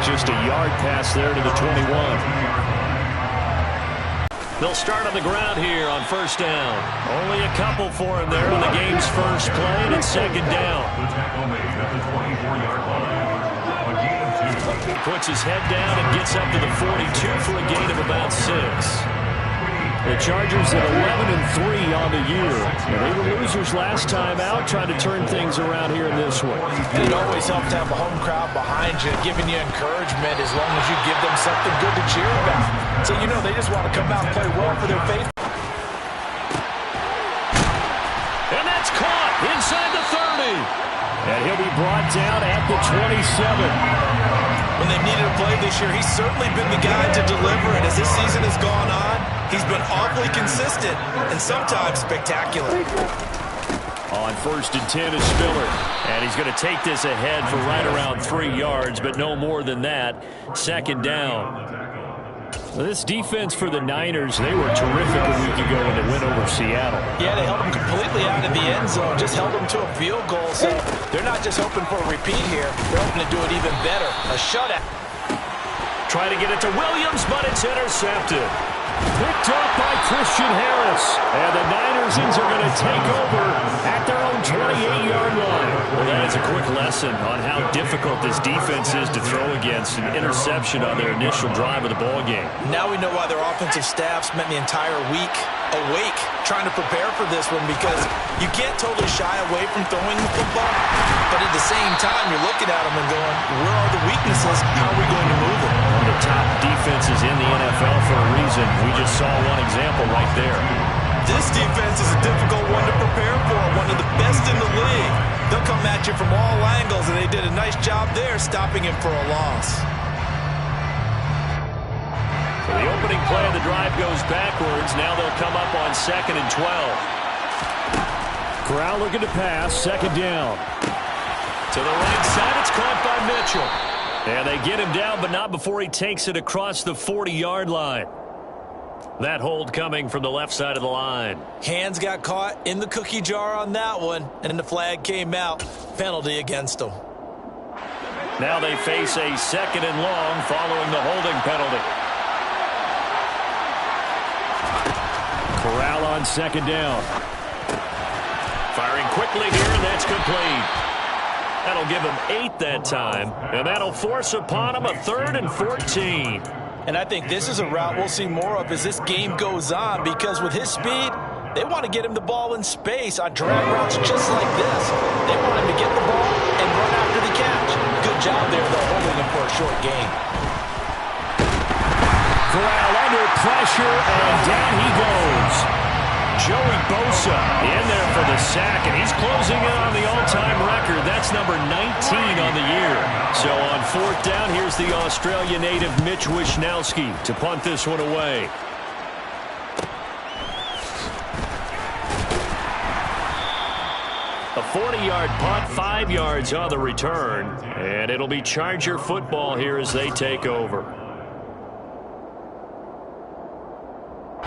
Just a yard pass there to the 21. They'll start on the ground here on first down. Only a couple for him there on the game's first play, and it's second down. He puts his head down and gets up to the 42 for a gain of about 6. The Chargers at 11-3 on the year. And they were losers last time out, trying to turn things around here in this one. It always helps to have a home crowd behind you, giving you encouragement as long as you give them something good to cheer about. So you know they just want to come out and play well for their faith. And that's caught inside the 30. And he'll be brought down at the 27. When they needed a play this year, he's certainly been the guy to deliver it. As this season has gone on, he's been awfully consistent and sometimes spectacular. On first and 10 is Spiller. And he's going to take this ahead for right around 3 yards, but no more than that. Second down. This defense for the Niners, they were terrific a week ago in the win over Seattle. Yeah, they held them completely out of the end zone, just held them to a field goal. So they're not just hoping for a repeat here. They're hoping to do it even better, a shutout. Try to get it to Williams, but it's intercepted. Picked up by Christian Harris. And the Niners are going to take over at their own 28-yard line. Well, that is a quick lesson on how difficult this defense is to throw against an interception on their initial drive of the ball game. Now we know why their offensive staff spent the entire week awake trying to prepare for this one, because you can't totally shy away from throwing the football, but at the same time you're looking at them and going, where are the weaknesses? How are we going to move them? One of the top defenses in the NFL for a reason. We just saw one example right there. This defense is a difficult one to prepare for, one of the best in the league. They'll come at you from all angles, and they did a nice job there stopping him for a loss. So the opening play of the drive goes backwards. Now they'll come up on 2nd and 12. Corral looking to pass. Second down. To the right side, it's caught by Mitchell. And they get him down, but not before he takes it across the 40-yard line. That hold coming from the left side of the line. Hands got caught in the cookie jar on that one, and then the flag came out. Penalty against them. Now they face a 2nd and long following the holding penalty. Corral on 2nd down. Firing quickly here, and that's complete. That'll give him 8 that time, and that'll force upon him a 3rd and 14. And I think this is a route we'll see more of as this game goes on, because with his speed, they want to get him the ball in space on drag routes just like this. They want him to get the ball and run after the catch. Good job there, though, holding him for a short gain. Corral under pressure, and down he goes. Joey Bosa in there for the sack, and he's closing in on the all-time record. That's number 19 on the year. So on 4th down, here's the Australia native Mitch Wishnowsky to punt this one away. A 40-yard punt, 5 yards on the return, and it'll be Charger football here as they take over.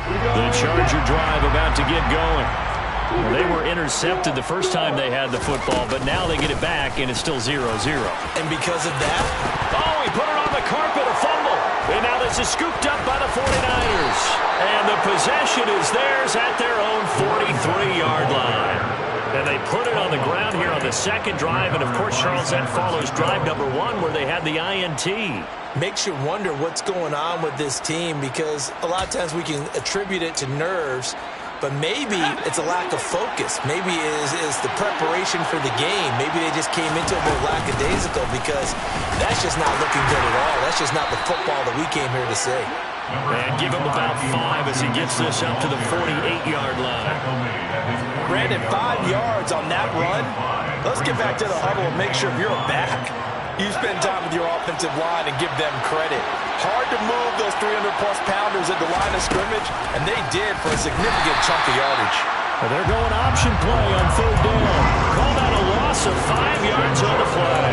The Charger drive about to get going. Well, they were intercepted the first time they had the football, but now they get it back, and it's still 0-0. And because of that? Oh, he put it on the carpet, a fumble. And now this is scooped up by the 49ers. And the possession is theirs at their own 43-yard line. And they put it on the ground here on the 2nd drive. And, of course, Charles, that follows drive number 1 where they had the INT. Makes you wonder what's going on with this team, because a lot of times we can attribute it to nerves, but maybe it's a lack of focus. Maybe it is the preparation for the game. Maybe they just came into it a little lackadaisical, because that's just not looking good at all. That's just not the football that we came here to see. And give him about 5 as he gets this up to the 48-yard line. Brandon, 5 yards on that run. Let's get back to the huddle and make sure you're back. You spend time with your offensive line and give them credit. Hard to move those 300-plus pounders at the line of scrimmage, and they did for a significant chunk of yardage. Well, they're going option play on 3rd down. Call that a loss of 5 yards on the play.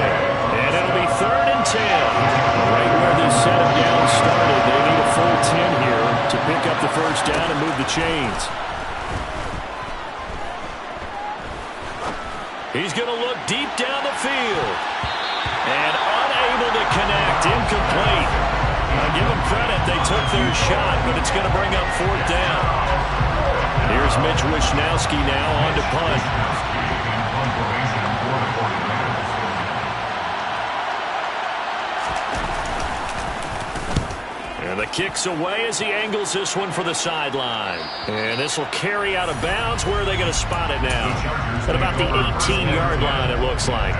And it'll be 3rd and 10. Right where this set of downs started, they need a full 10 here to pick up the first down and move the chains. He's going to look deep down the field. And unable to connect. Incomplete. their shot, but it's going to bring up fourth down. Here's Mitch Wishnowski now on to punt. And the kick's away as he angles this one for the sideline. And this will carry out of bounds. Where are they going to spot it now? At about the 18-yard line, it looks like.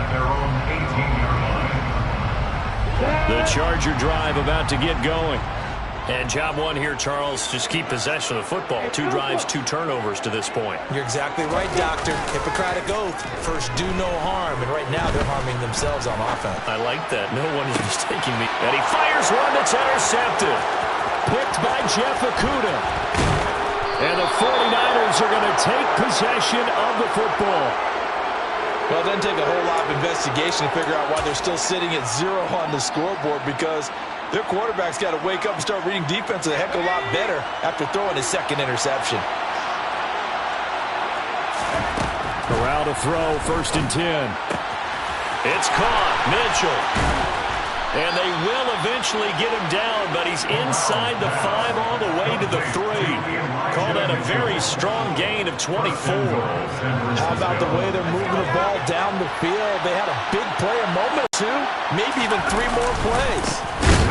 The Charger drive about to get going. And job one here, Charles, just keep possession of the football. 2 drives, 2 turnovers to this point. You're exactly right, Doctor. Hippocratic oath. First, do no harm. And right now, they're harming themselves on offense. I like that. No one is mistaking me. And he fires one that's intercepted. Picked by Jeff Okudah. And the 49ers are going to take possession of the football. Well, it doesn't take a whole lot of investigation to figure out why they're still sitting at 0 on the scoreboard, because their quarterback's got to wake up and start reading defense a heck of a lot better after throwing his second interception. Corral to throw, 1st and 10. It's caught. Mitchell. And they will eventually get him down, but he's inside the 5 all the way to the 3. Call that a very strong gain of 24. How about the way they're moving the ball down the field? They had a big play a moment or 2, maybe even 3 more plays.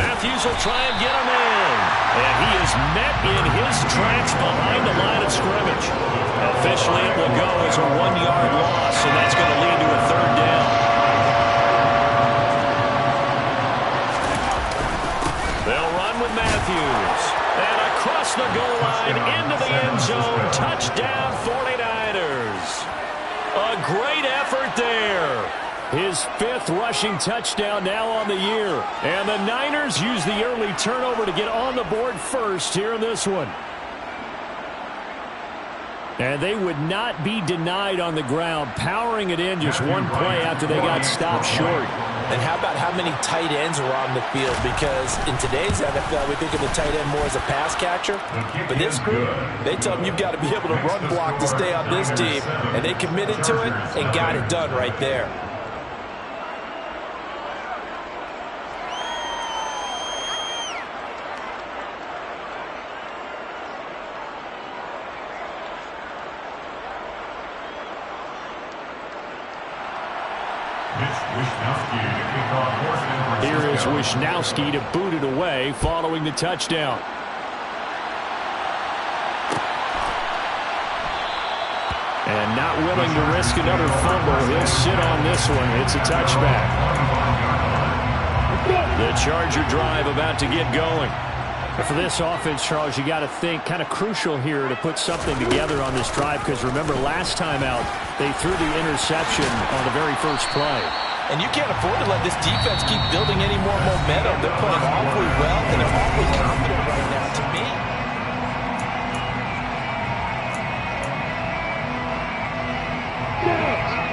Matthews will try and get him in. And he is met in his tracks behind the line of scrimmage. Officially, it will go as a 1-yard loss, and that's going to lead to a 3rd down. They'll run with Matthews. And across the goal line into the end zone. Touchdown, 49ers. A great effort there. His 5th rushing touchdown now on the year. And the Niners use the early turnover to get on the board first here in this one. And they would not be denied on the ground, powering it in just 1 play after they got stopped short. And how about how many tight ends were on the field? Because in today's NFL, we think of the tight end more as a pass catcher. But this group, they tell them you've got to be able to run block to stay on this team. And they committed to it and got it done right there. Here is Wishnowski to boot it away following the touchdown. And not willing to risk another fumble. He'll sit on this one. It's a touchback. The Charger drive about to get going. For this offense, Charles, you got to think kind of crucial here to put something together on this drive, because remember last time out they threw the interception on the very first play. And you can't afford to let this defense keep building any more momentum. They're playing awfully well, and they're awfully confident right now to me.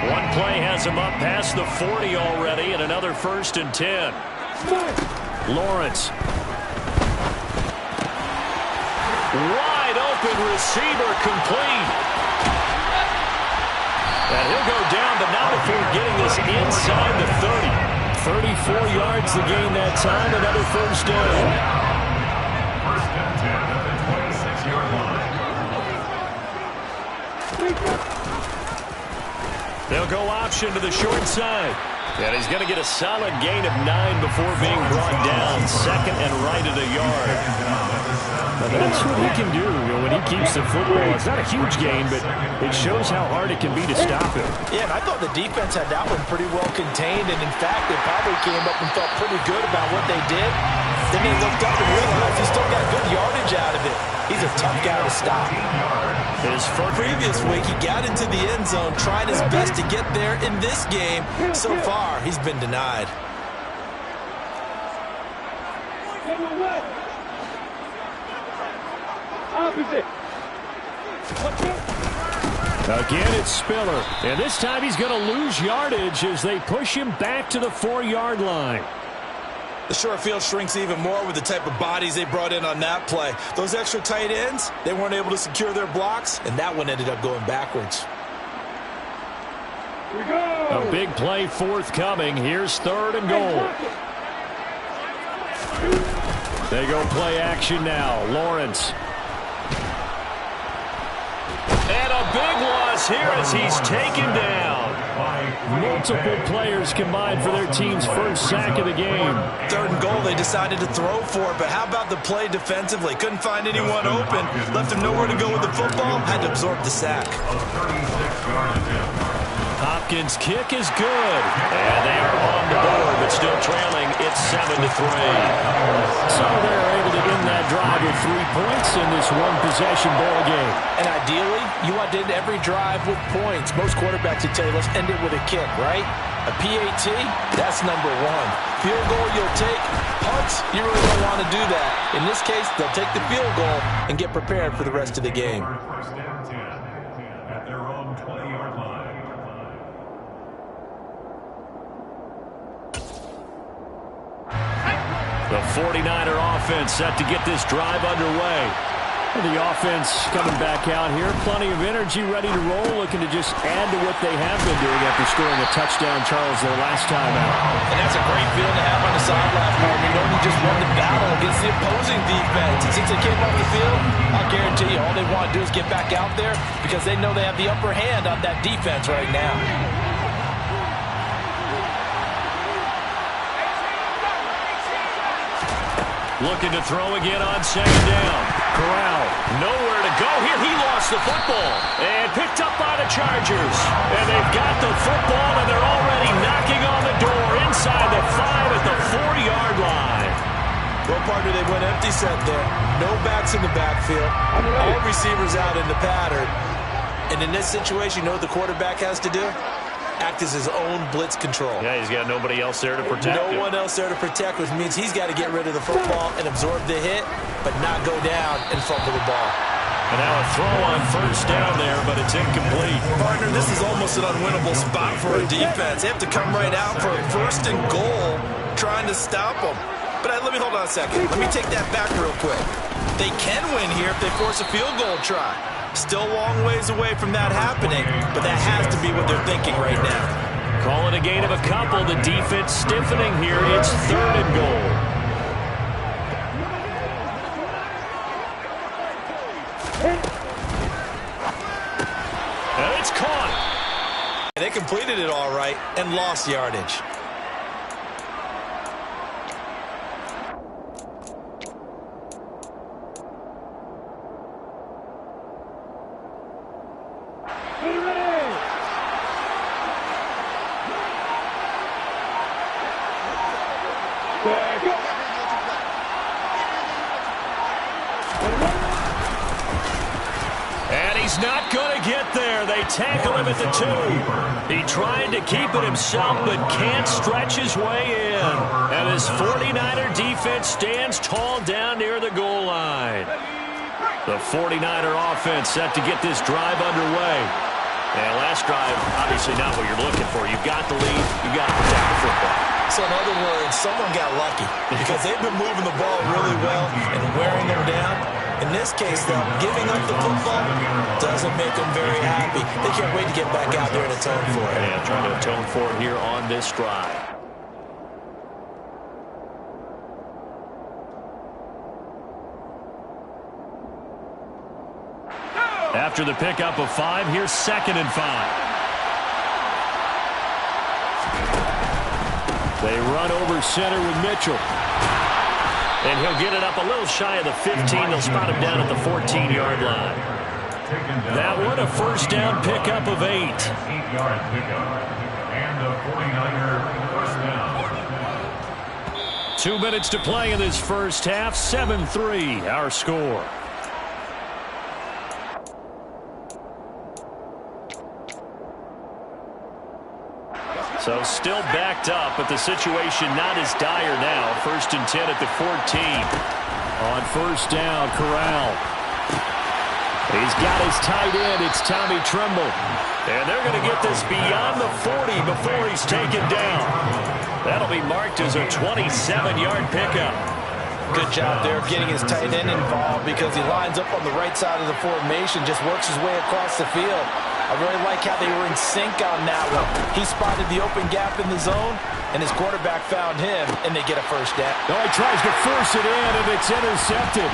One play has him up past the 40 already, and another 1st and 10. Lawrence. Wide open receiver, complete. And he'll go down, but not before getting this inside the 30. 34 yards to gain that time, another 1st down. 1st and 10 at the 26-yard line. They'll go option to the short side. And he's going to get a solid gain of 9 before being brought down. 2nd and right at a yard. That's what he can do when he keeps the football. It's not a huge gain, but it shows how hard it can be to stop him. Yeah, and I thought the defense had that one pretty well contained, and in fact, they probably came up and felt pretty good about what they did. Then they looked up and realized he still got good yardage out of it. He's a tough guy to stop. His previous week, he got into the end zone, trying his best to get there. In this game, so far, he's been denied. Again, it's Spiller. And this time he's going to lose yardage as they push him back to the 4-yard line. The short field shrinks even more with the type of bodies they brought in on that play. Those extra tight ends, they weren't able to secure their blocks, and that one ended up going backwards. Here we go. A big play forthcoming. Here's 3rd and goal. They go play action now. Lawrence. And a big loss here as he's taken down. Multiple players combined for their team's first sack of the game. 3rd and goal, they decided to throw for it, but how about the play defensively? Couldn't find anyone open, left him nowhere to go with the football, had to absorb the sack. Hopkins' kick is good. And they are on the board, but still trailing. It's 7-3. So they're able to end that drive with 3 points in this one-possession ball game. And ideally, you want to end every drive with points. Most quarterbacks would tell you, let's end it with a kick, right? A PAT, that's number 1. Field goal you'll take. Punts, you really don't want to do that. In this case, they'll take the field goal and get prepared for the rest of the game. First down 10 at their own 20-yard line. The 49er offense set to get this drive underway. And the offense coming back out here. Plenty of energy, ready to roll, looking to just add to what they have been doing after scoring a touchdown, Charles, their last time out. And that's a great feeling to have on the sideline, partner. You know you just won the battle against the opposing defense. And since they came off the field, I'll guarantee you all they want to do is get back out there because they know they have the upper hand on that defense right now. Looking to throw again on 2nd down. Corral, nowhere to go here. He lost the football and picked up by the Chargers. And they've got the football, and they're already knocking on the door inside the 5 at the 4-yard line. Well, partner, they went empty set there. No backs in the backfield. All receivers out in the pattern. And in this situation, you know what the quarterback has to do? Act as his own blitz control. Yeah, he's got nobody else there to protect him. No one else there to protect, which means he's got to get rid of the football and absorb the hit, but not go down and fumble the ball. And now a throw on 1st down there, but it's incomplete. Partner, this is almost an unwinnable spot for a defense. They have to come right out for a 1st and goal, trying to stop them. But let me hold on a second. Let me take that back real quick. They can win here if they force a field goal try. Still a long ways away from that happening, but that has to be what they're thinking right now. Call it a gain of a couple. The defense stiffening here. It's 3rd and goal. And it's caught. They completed it all right and lost yardage. And he's not going to get there. They tackle him at the 2. He tried to keep it himself, but can't stretch his way in. And his 49er defense stands tall down near the goal line. The 49er offense set to get this drive underway. And last drive, obviously not what you're looking for. You've got the lead. You've got to protect the football. So in other words, someone got lucky because they've been moving the ball really well and wearing them down. In this case, though, giving up the football doesn't make them very happy. They can't wait to get back out there and atone for it. Yeah, trying to atone for it here on this drive. After the pickup of 5, here's 2nd and 5. They run over center with Mitchell. And he'll get it up a little shy of the 15. They'll spot him down at the 14-yard line. That one a 1st down pickup of 8. 8-yard pickup. And the 49er 1st down. 2 minutes to play in this first half. 7-3, our score. So still backed up, but the situation not as dire now. 1st and 10 at the 14. On 1st down, Corral. He's got his tight end. It's Tommy Tremble. And they're going to get this beyond the 40 before he's taken down. That'll be marked as a 27-yard pickup. Good job there of getting his tight end involved because he lines up on the right side of the formation, just works his way across the field. I really like how they were in sync on that one. He spotted the open gap in the zone, and his quarterback found him, and they get a first down. Oh, he tries to force it in, and it's intercepted.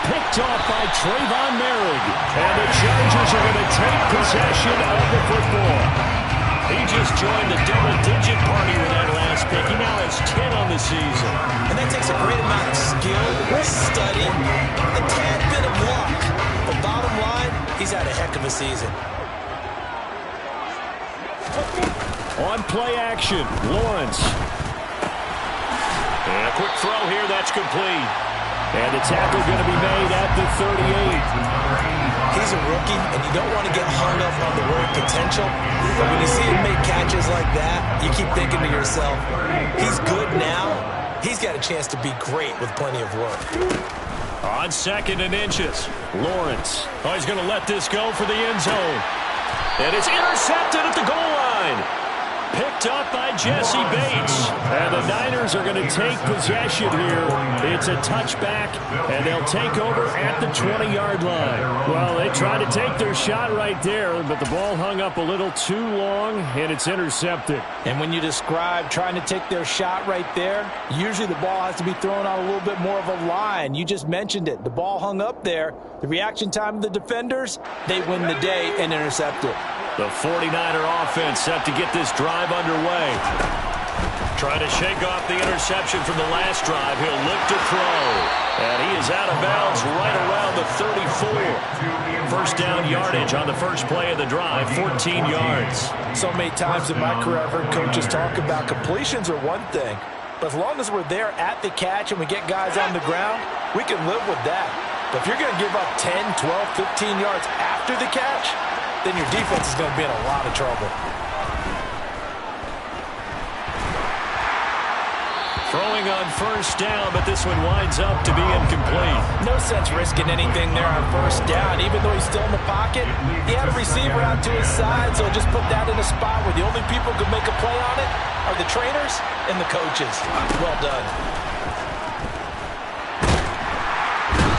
Picked off by Trayvon Merrick. And the Chargers are going to take possession of the football. He just joined the double-digit party with that last pick. He now has 10 on the season. And that takes a great amount of skill, study, a tad bit of luck. But bottom line, he's had a heck of a season. On play action, Lawrence. And a quick throw here, that's complete. And the tackle going to be made at the 38. He's a rookie, and you don't want to get hung up on the word potential. But when you see him make catches like that, you keep thinking to yourself, he's good now. He's got a chance to be great with plenty of work. On 2nd and inches, Lawrence. Oh, he's going to let this go for the end zone. And it's intercepted at the goal line. Picked up by Jesse Bates. And the Niners are going to take possession here. It's a touchback, and they'll take over at the 20-yard line. Well, they tried to take their shot right there, but the ball hung up a little too long, and it's intercepted. And when you describe trying to take their shot right there, usually the ball has to be thrown on a little bit more of a line. You just mentioned it. The ball hung up there. The reaction time of the defenders, they win the day and intercept it. The 49er offense set to get this drive underway. Trying to shake off the interception from the last drive. He'll look to throw. And he is out of bounds right around the 34. First down yardage on the first play of the drive, 14 yards. So many times in my career I've heard coaches talk about completions are one thing. But as long as we're there at the catch and we get guys on the ground, we can live with that. But if you're going to give up 10, 12, 15 yards after the catch, then your defense is going to be in a lot of trouble. Throwing on first down, but this one winds up to be incomplete. No sense risking anything there on first down. Even though he's still in the pocket, he had a receiver out to his side, so just put that in a spot where the only people who can make a play on it are the trainers and the coaches. Well done.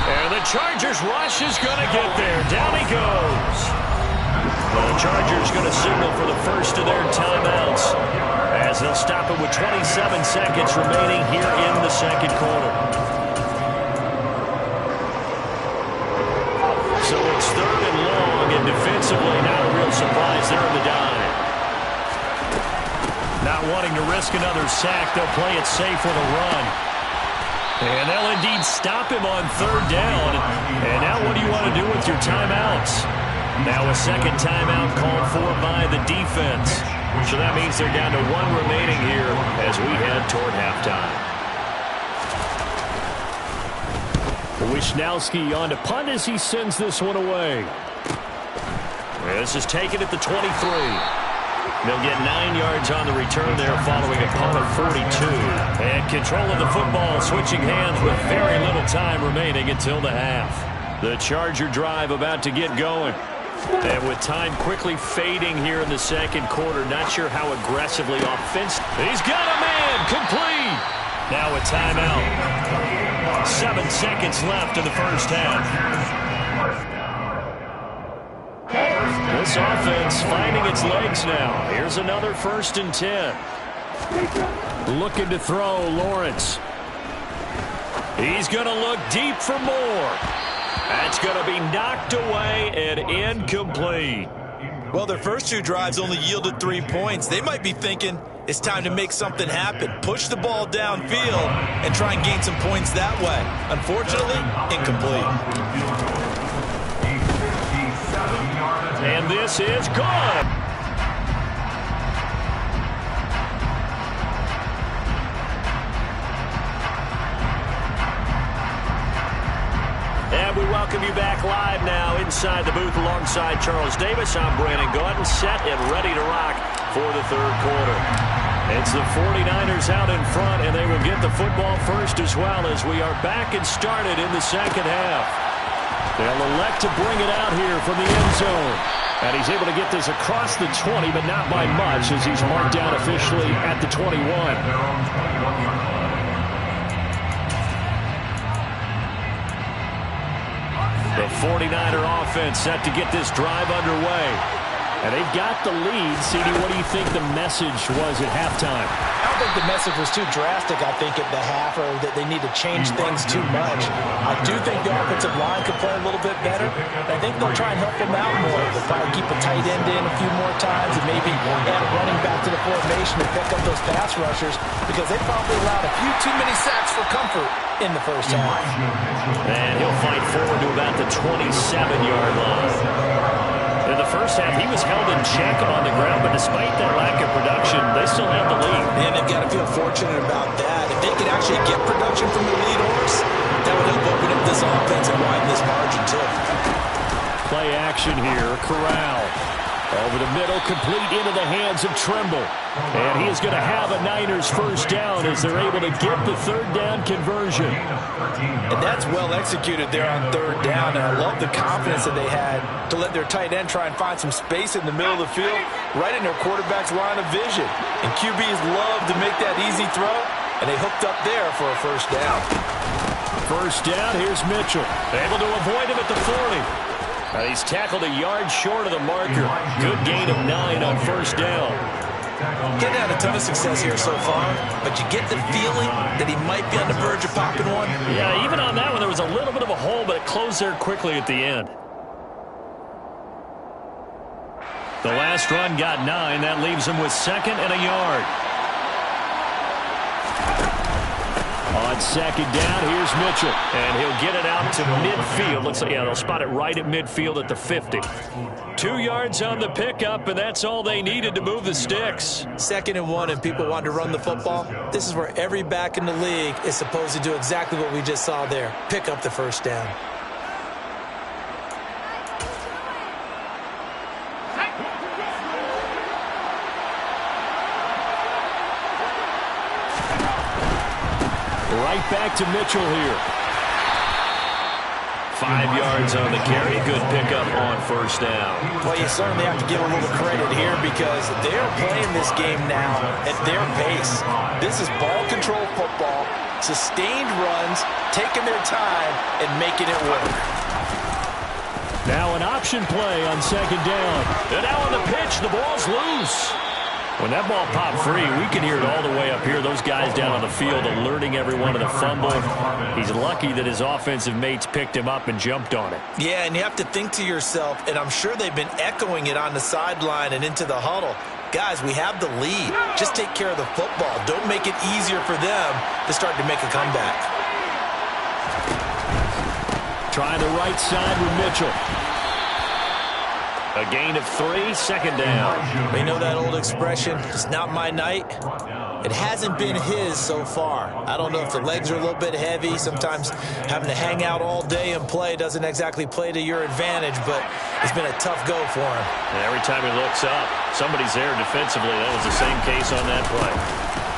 And the Chargers rush is going to get there. Down he goes. The Chargers going to signal for the first of their timeouts as they'll stop it with 27 seconds remaining here in the second quarter. So it's 3rd and long, and defensively not a real surprise there in the dime. Not wanting to risk another sack, they'll play it safe with a run. And they'll indeed stop him on 3rd down. And now what do you want to do with your timeouts? Now a second timeout called for by the defense. So that means they're down to 1 remaining here as we head toward halftime. Wishnowski on to punt as he sends this one away. This is taken at the 23. They'll get 9 yards on the return there following a punt of 42. And control of the football switching hands with very little time remaining until the half. The Charger drive about to get going. And with time quickly fading here in the second quarter, not sure how aggressively offensive. He's got a man, complete. Now a timeout. 7 seconds left in the first half. This offense finding its legs now. Here's another 1st and 10. Looking to throw, Lawrence. He's going to look deep for more. That's going to be knocked away and incomplete. Well, their first 2 drives only yielded 3 points. They might be thinking it's time to make something happen. Push the ball downfield and try and gain some points that way. Unfortunately, incomplete. And this is good. And we welcome you back live now inside the booth alongside Charles Davis. I'm Brandon Gaudin, set and ready to rock for the 3rd quarter. It's the 49ers out in front, and they will get the football first as well as we are back and started in the second half. They'll elect to bring it out here from the end zone. And he's able to get this across the 20, but not by much as he's marked down officially at the 21. The 49er offense set to get this drive underway. And they've got the lead. CD, what do you think the message was at halftime? I don't think the message was too drastic, I think, at the half, or that they need to change things too much. I do think the offensive line could play a little bit better. I think they'll try and help them out more. They'll probably keep a tight end in a few more times and maybe add a running back to the formation to pick up those pass rushers, because they probably allowed a few too many sacks for comfort in the first half. And he'll fight forward to about the 27-yard line. In the first half, he was held in check on the ground, but despite that lack of production, they still have the lead. And they've got to feel fortunate about that. If they could actually get production from the lead horse, that would help open up this offense and widen this margin, too. Play action here. Corral over the middle, complete into the hands of Trimble. And he is going to have a Niners first down as they're able to get the third down conversion. And that's well executed there on third down. And I love the confidence that they had to let their tight end try and find some space in the middle of the field, right in their quarterback's line of vision. And QBs love to make that easy throw, and they hooked up there for a first down. First down, here's Mitchell. Able to avoid him at the 40. He's tackled a yard short of the marker. Good gain of 9 on first down. Getting had a ton of success here so far, but you get the feeling that he might be on the verge of popping one. Yeah, even on that one, there was a little bit of a hole, but it closed there quickly at the end. The last run got 9. That leaves him with 2nd and a yard. On second down, here's Mitchell. And he'll get it out to midfield. Looks like, yeah, they'll spot it right at midfield at the 50. 2 yards on the pickup, and that's all they needed to move the sticks. 2nd and 1, and people want to run the football. This is where every back in the league is supposed to do exactly what we just saw there. Pick up the first down. Right back to Mitchell here. 5 yards on the carry. Good pickup on first down. Well, you certainly have to give a little credit here because they're playing this game now at their pace. This is ball control football, sustained runs, taking their time, and making it work. Now an option play on second down. And now on the pitch, the ball's loose. When that ball popped free, we can hear it all the way up here. Those guys down on the field alerting everyone of the fumble. He's lucky that his offensive mates picked him up and jumped on it. Yeah, and you have to think to yourself, and I'm sure they've been echoing it on the sideline and into the huddle. Guys, we have the lead. Just take care of the football. Don't make it easier for them to start to make a comeback. Try the right side with Mitchell. A gain of 3, second down. We know that old expression, it's not my night. It hasn't been his so far. I don't know if the legs are a little bit heavy. Sometimes having to hang out all day and play doesn't exactly play to your advantage, but it's been a tough go for him. And every time he looks up, somebody's there defensively. That was the same case on that play.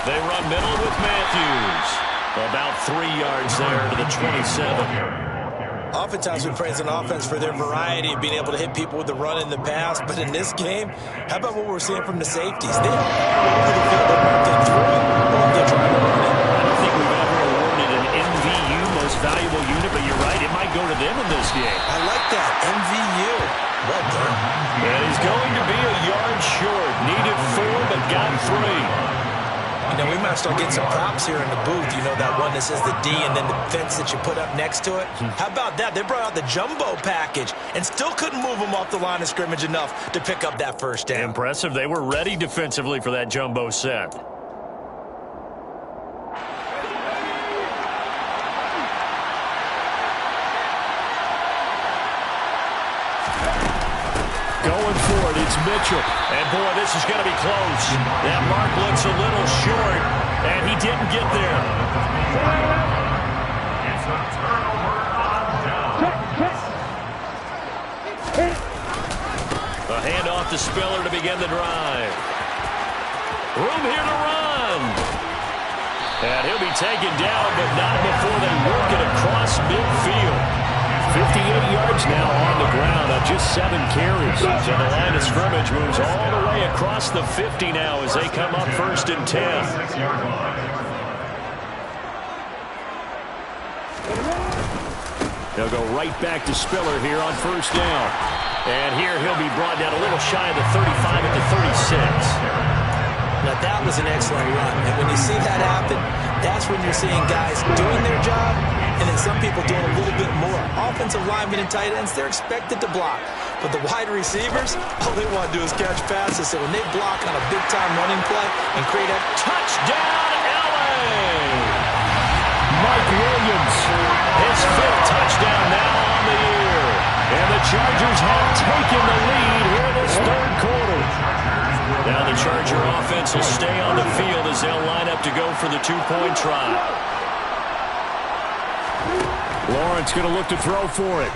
They run middle with Matthews. About 3 yards there to the 27. Oftentimes we praise an offense for their variety of being able to hit people with the run and the pass, but in this game, how about what we're seeing from the safeties? They are all over the field. They're marking through or they're trying to run it. I don't think we've ever awarded an MVU, most valuable unit, but you're right, it might go to them in this game. I like that, MVU. Well done. And he's going to be a yard short. Needed 4, but got 3. You know, we might start getting some props here in the booth. You know, that one that says the D and then the fence that you put up next to it. How about that? They brought out the jumbo package and still couldn't move them off the line of scrimmage enough to pick up that first down. Impressive. They were ready defensively for that jumbo set. Going for it, it's Mitchell. And, boy, this is going to be close. That mark looks a little short, and he didn't get there. It's a turnover on down. A handoff to Spiller to begin the drive. Room here to run. And he'll be taken down, but not before they work it across midfield. 58 yards now on the ground on just 7 carries. So the line of scrimmage moves all the way across the 50 now as they come up 1st and 10. 6-yard line. They'll go right back to Spiller here on first down. And here he'll be brought down a little shy of the 35 at the 36. Now, that was an excellent run. And when you see that happen, that's when you're seeing guys doing their job and then some people doing a little bit more. Offensive linemen and tight ends, they're expected to block. But the wide receivers, all they want to do is catch passes. So when they block on a big-time running play and create a touchdown, L.A. Mike Williams, his 5th touchdown now on the year. And the Chargers have taken the lead here in this third quarter. Now the Charger offense will stay on the field as they'll line up to go for the 2-point try. Lawrence going to look to throw for it.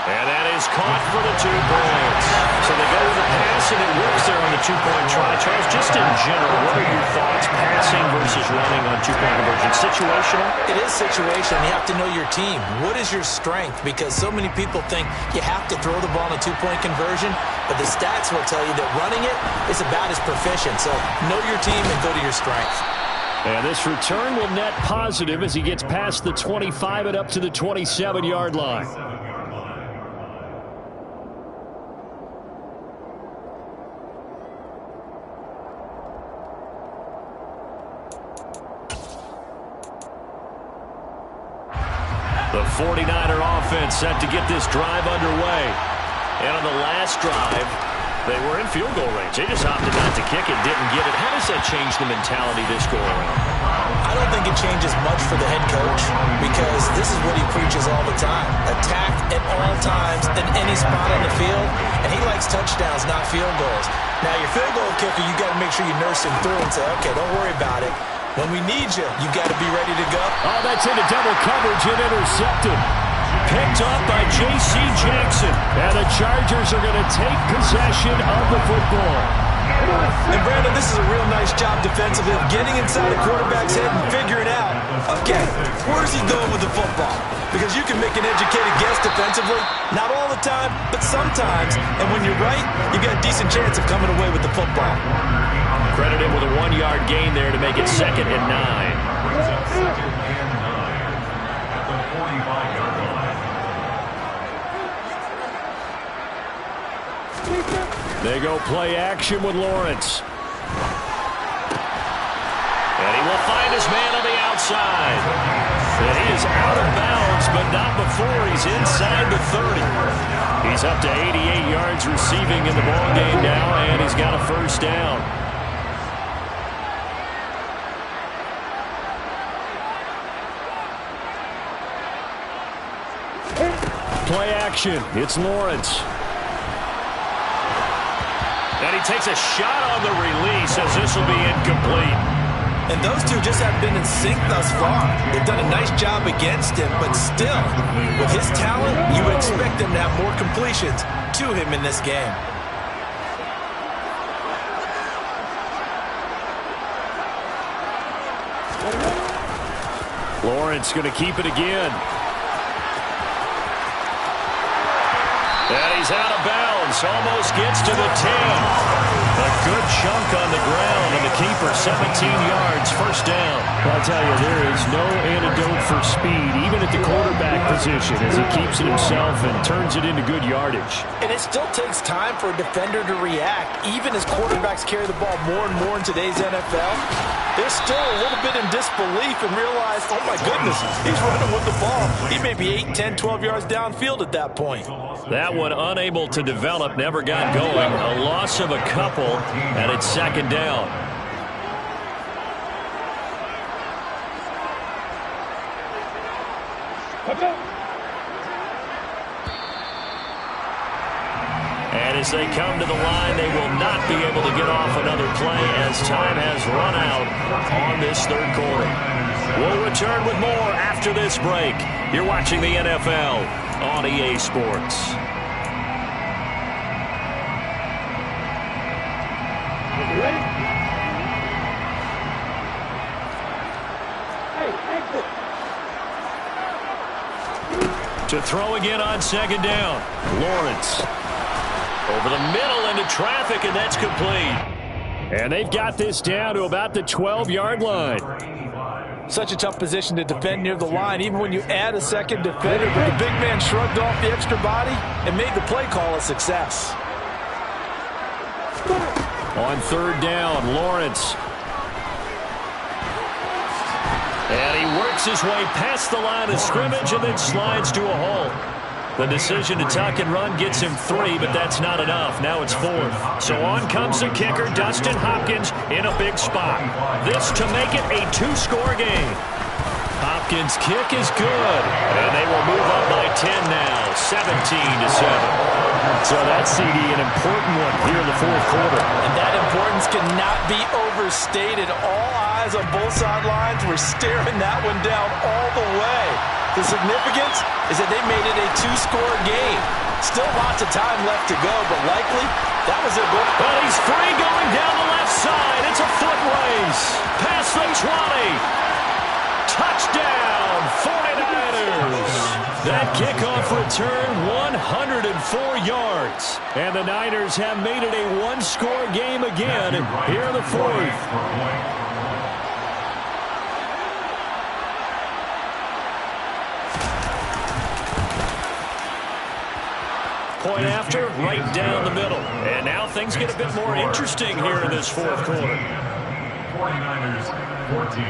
And that is caught for the 2 points. So they go with the pass, and it works there on the 2-point try. Charles, just in general, what are your thoughts, passing versus running on 2-point conversion? Situational? It is situational. You have to know your team. What is your strength? Because so many people think you have to throw the ball on a 2-point conversion, but the stats will tell you that running it is about as proficient. So know your team and go to your strength. And this return will net positive as he gets past the 25 and up to the 27-yard line. The 49er offense set to get this drive underway. And on the last drive, they were in field goal range. They just opted not to kick it, didn't get it. How does that change the mentality this go around? I don't think it changes much for the head coach because this is what he preaches all the time. Attack at all times in any spot on the field, and he likes touchdowns, not field goals. Now, your field goal kicker, you got to make sure you nurse him through and say, okay, don't worry about it. When we need you, you got to be ready to go. Oh, that's into double coverage and intercepted. Picked up by J.C. Jackson. And the Chargers are going to take possession of the football. And Brandon, this is a real nice job defensively of getting inside a quarterback's head and figuring out, okay, where's he going with the football? Because you can make an educated guess defensively, not all the time, but sometimes. And when you're right, you got a decent chance of coming away with the football. Credit him with a 1-yard gain there to make it 2nd and 9. They go play action with Lawrence. And he will find his man on the outside. And he is out of bounds, but not before he's inside the 30. He's up to 88 yards receiving in the ballgame now, and he's got a first down. Play action. It's Lawrence. And he takes a shot on the release as this will be incomplete. And those two just haven't been in sync thus far. They've done a nice job against him, but still, with his talent, you would expect him to have more completions to him in this game. Lawrence going to keep it again. And he's out of bounds. Almost gets to the 10. A good chunk on the ground, and the keeper 17 yards, first down. I'll tell you, there is no antidote for speed, even at the quarterback position, as he keeps it himself and turns it into good yardage. And it still takes time for a defender to react, even as quarterbacks carry the ball more and more in today's NFL. They're still a little bit in disbelief and realize, oh my goodness, he's running with the ball. He may be 8, 10, 12 yards downfield at that point. That one unable to develop, never got going. A loss of a couple, and it's 2nd down. And as they come to the line, they will not be able to get off another play as time has run out on this third quarter. We'll return with more after this break. You're watching the NFL on EA Sports. To throw again on 2nd down. Lawrence over the middle into traffic, and that's complete. And they've got this down to about the 12-yard line. Such a tough position to defend near the line, even when you add a second defender. But the big man shrugged off the extra body and made the play call a success. On third down, Lawrence. And he works his way past the line of scrimmage and then slides to a halt. The decision to tuck and run gets him 3, but that's not enough. Now it's 4th. So on comes the kicker, Dustin Hopkins, in a big spot. This to make it a 2-score game. Hopkins' kick is good, and they will move up by 10 now, 17-7. So that's, CD, an important one here in the fourth quarter. And that importance cannot be overstated. All eyes on both sidelines were staring that one down all the way. The significance is that they made it a 2-score game. Still lots of time left to go, but likely that was their goal. But he's free going down the left side. It's a foot race. Past the 20. Touchdown, 49ers. That kickoff return, 104 yards. And the Niners have made it a 1-score game again here in the fourth. Point after, right down the middle. And now things get a bit more interesting here in this fourth quarter. 49ers 14.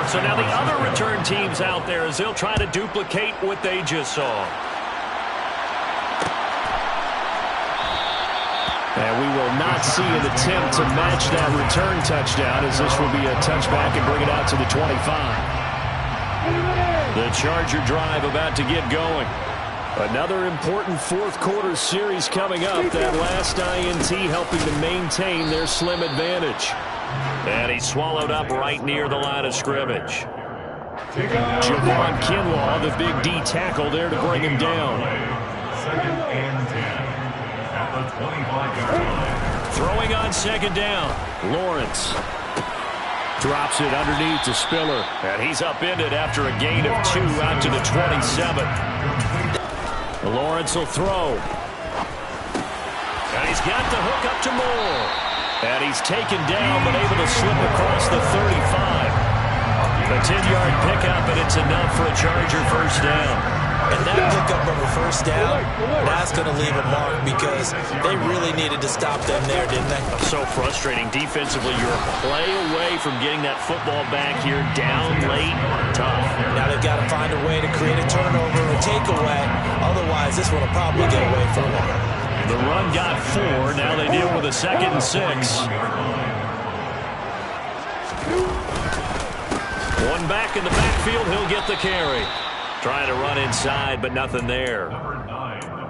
So now the other return teams out there as they'll try to duplicate what they just saw. And we will not see an attempt to match that return touchdown, as this will be a touchback and bring it out to the 25. The Charger drive about to get going. Another important fourth quarter series coming up. That last INT helping to maintain their slim advantage. And he's swallowed up right near the line of scrimmage. Javon Kinlaw, the big D tackle there to bring him down. 2nd and 10 at the 25-yard line. Throwing on second down. Lawrence drops it underneath to Spiller. And he's upended after a gain of 2 out to the 27. Lawrence will throw. And he's got the hook up to Moore. And he's taken down, but able to slip across the 35. A 10-yard pickup, and it's enough for a Charger first down. And that pickup of a first down, that's going to leave a mark because they really needed to stop them there, didn't they? So frustrating. Defensively, you're a play away from getting that football back here down late. Tough. Now they've got to find a way to create a turnover or takeaway. Otherwise, this one will probably get away from them. The run got 4. Now they deal with a 2nd and 6. One back in the backfield. He'll get the carry. Trying to run inside, but nothing there.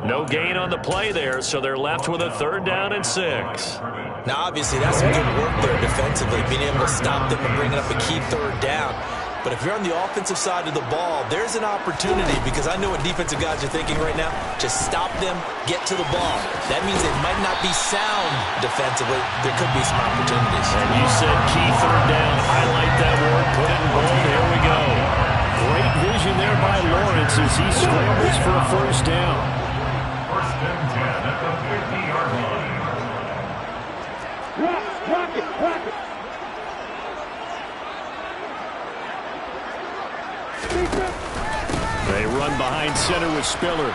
No gain on the play there, so they're left with a 3rd down and 6. Now, obviously, that's some good work there defensively, being able to stop them and bring it up a key 3rd down. But if you're on the offensive side of the ball, there's an opportunity because I know what defensive guys are thinking right now. Just stop them, get to the ball. That means they might not be sound defensively. There could be some opportunities. And you said key 3rd down. Highlight that word. Put it in bold. Here we go. Great vision there by Lawrence as he scrambles for a first down. 1st and 10 at the 50-yard line. Rock it. They run behind center with Spiller.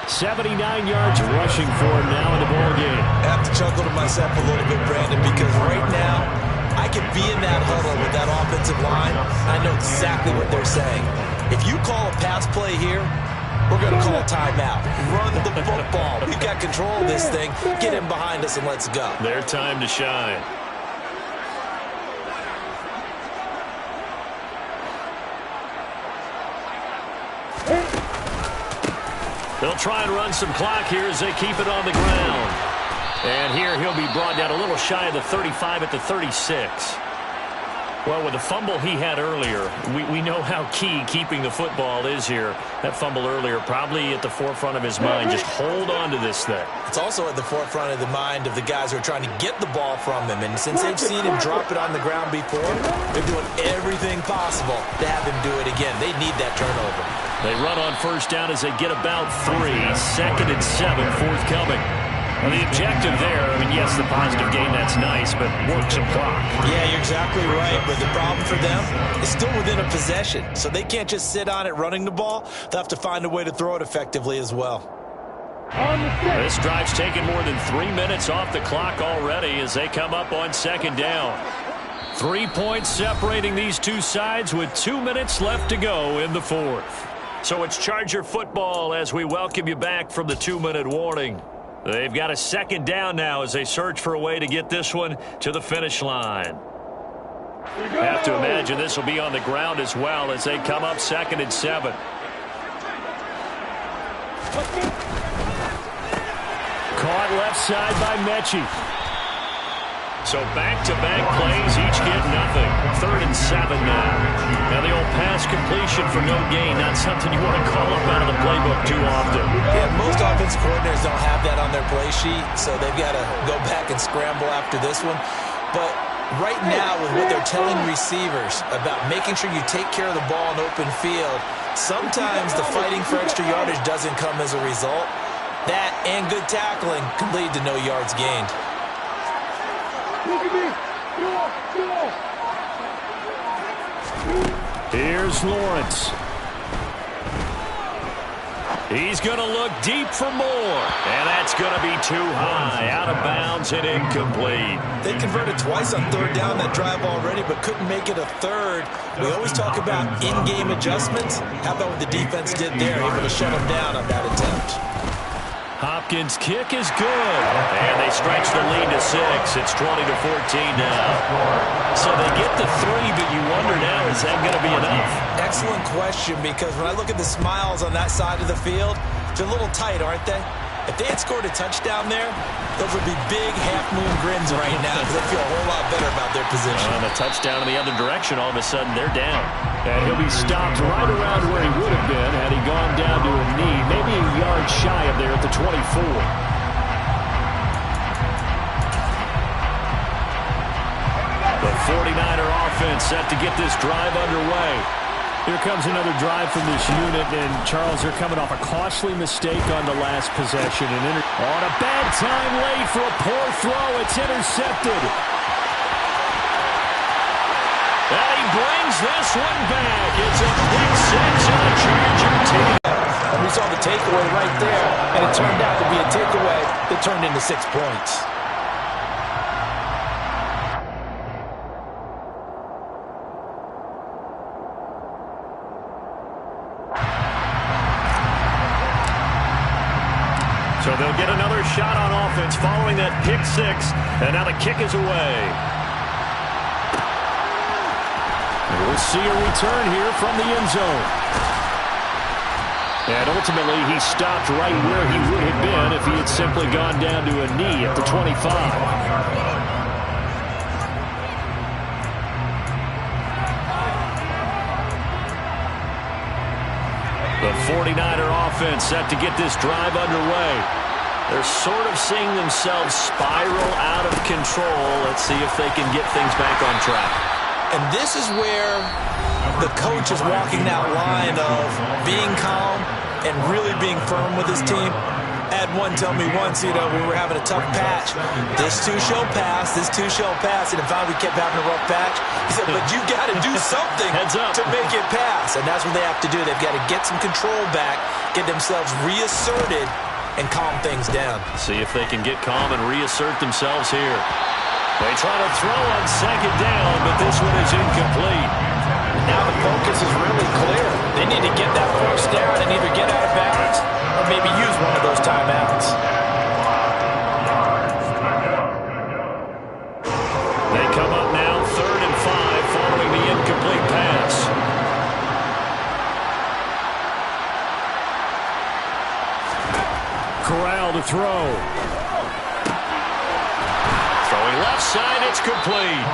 79 yards rushing for him now in the ball game. I have to chuckle to myself a little bit, Brandon, because right now I can be in that huddle with that offensive line. I know exactly what they're saying. If you call a pass play here, we're going to call a timeout. Run the football. We've got control of this thing. Get him behind us and let's go. Their time to shine. They'll try and run some clock here as they keep it on the ground. And here he'll be brought down a little shy of the 35 at the 36. Well, with the fumble he had earlier, we know how key keeping the football is here. That fumble earlier probably at the forefront of his mind. Just hold on to this thing. It's also at the forefront of the mind of the guys who are trying to get the ball from him. And since they've seen him drop it on the ground before, they're doing everything possible to have him do it again. They need that turnover. They run on first down as they get about 3. 2nd and 7 forthcoming. Well, the objective there, I mean, yes, the positive gain, that's nice, but work some clock. Yeah, you're exactly right, but the problem for them is still within a possession, so they can't just sit on it running the ball. They'll have to find a way to throw it effectively as well. This drive's taken more than 3 minutes off the clock already as they come up on second down. 3 points separating these two sides with 2 minutes left to go in the fourth. So it's Charger football as we welcome you back from the 2-minute warning. They've got a second down now as they search for a way to get this one to the finish line. Have to imagine this will be on the ground as well as they come up 2nd and 7. Caught left side by Mechie. So back-to-back plays, each get nothing. 3rd and 7 now. Now the old pass completion for no gain, not something you want to call up out of the playbook too often. Yeah, most offense coordinators don't have that on their play sheet, so they've got to go back and scramble after this one. But right now, with what they're telling receivers about making sure you take care of the ball in open field, sometimes the fighting for extra yardage doesn't come as a result. That and good tackling can lead to no yards gained. Here's Lawrence. He's going to look deep for more. And that's going to be too high. Out of bounds and incomplete. They converted twice on 3rd down that drive already, but couldn't make it a 3rd. We always talk about in-game adjustments. How about what the defense did there? Able to shut them down on that attempt. Hopkins' kick is good. And they stretch the lead to 6. It's 20-14 now. So they get the 3, but you wonder now, is that going to be enough? Excellent question, because when I look at the smiles on that side of the field, they're a little tight, aren't they? If they had scored a touchdown there, those would be big half-moon grins right now because they feel a whole lot better about their position. On a touchdown in the other direction, all of a sudden they're down. And he'll be stopped right around where he would have been had he gone down to a knee, maybe a yard shy of there at the 24. The 49er offense set to get this drive underway. Here comes another drive from this unit, and Charles, they're coming off a costly mistake on the last possession. On a bad time late for a poor throw, it's intercepted. And he brings this one back. It's a pick 6 on the Charger team. And we saw the takeaway right there, and it turned out to be a takeaway that turned into 6 points. So they'll get another shot on offense following that pick 6, and now the kick is away. We'll see a return here from the end zone. And ultimately, he stopped right where he would have been if he had simply gone down to a knee at the 25. The 49er offense set to get this drive underway. They're sort of seeing themselves spiral out of control. Let's see if they can get things back on track. And this is where the coach is walking that line of being calm and really being firm with his team. I had one tell me once, we were having a tough patch. This too shall pass, this too shall pass. And if we kept having a rough patch, he said, but you got to do something to make it pass. And that's what they have to do. They've got to get some control back, get themselves reasserted, and calm things down. See if they can get calm and reassert themselves here. They try to throw on second down, but this one is incomplete. Now the focus is really clear. They need to get that first down and either get out of bounds or maybe use one of those timeouts. They come up now 3rd and 5 following the incomplete pass. Corral to throw. Throwing left side, it's complete.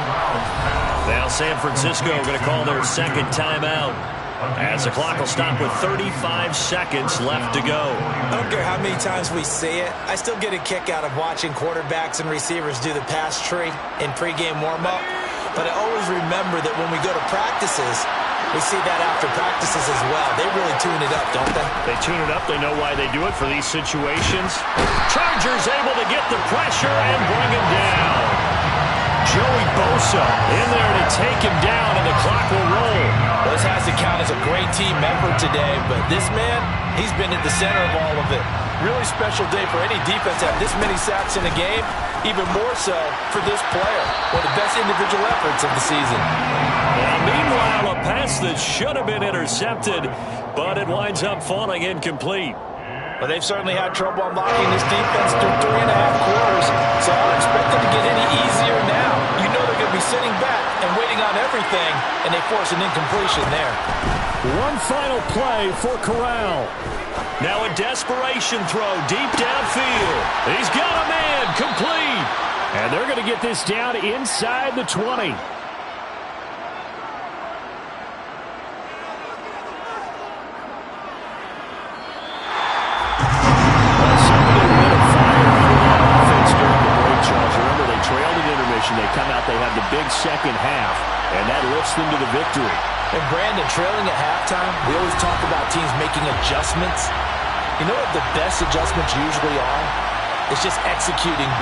Now San Francisco going to call their second timeout as the clock will stop with 35 seconds left to go. I don't care how many times we say it, I still get a kick out of watching quarterbacks and receivers do the pass tree in pregame warm-up. But I always remember that when we go to practices, We see that after practices as well. They really tune it up, don't they? They tune it up. They know why they do it for these situations. Chargers able to get the pressure and bring him down. Joey Bosa in there to take him down, and the clock will roll. Well, this has to count as a great team effort today, but this man, he's been at the center of all of it. Really special day for any defense to have this many sacks in a game, even more so for this player. One of the best individual efforts of the season. Now, meanwhile, a pass that should have been intercepted, but it winds up falling incomplete. Well, they've certainly had trouble unlocking this defense through 3.5 quarters, so I don't expect them to get any easier now. You know they're going to be sitting back and waiting on everything, and they force an incompletion there. One final play for Corral. Now a desperation throw deep downfield. He's got a man, complete. And they're going to get this down inside the 20. They come out, they have the big second half, and that lifts them to the victory. And Brandon, trailing at halftime, we always talk about teams making adjustments. You know what the best adjustments usually are? It's just executing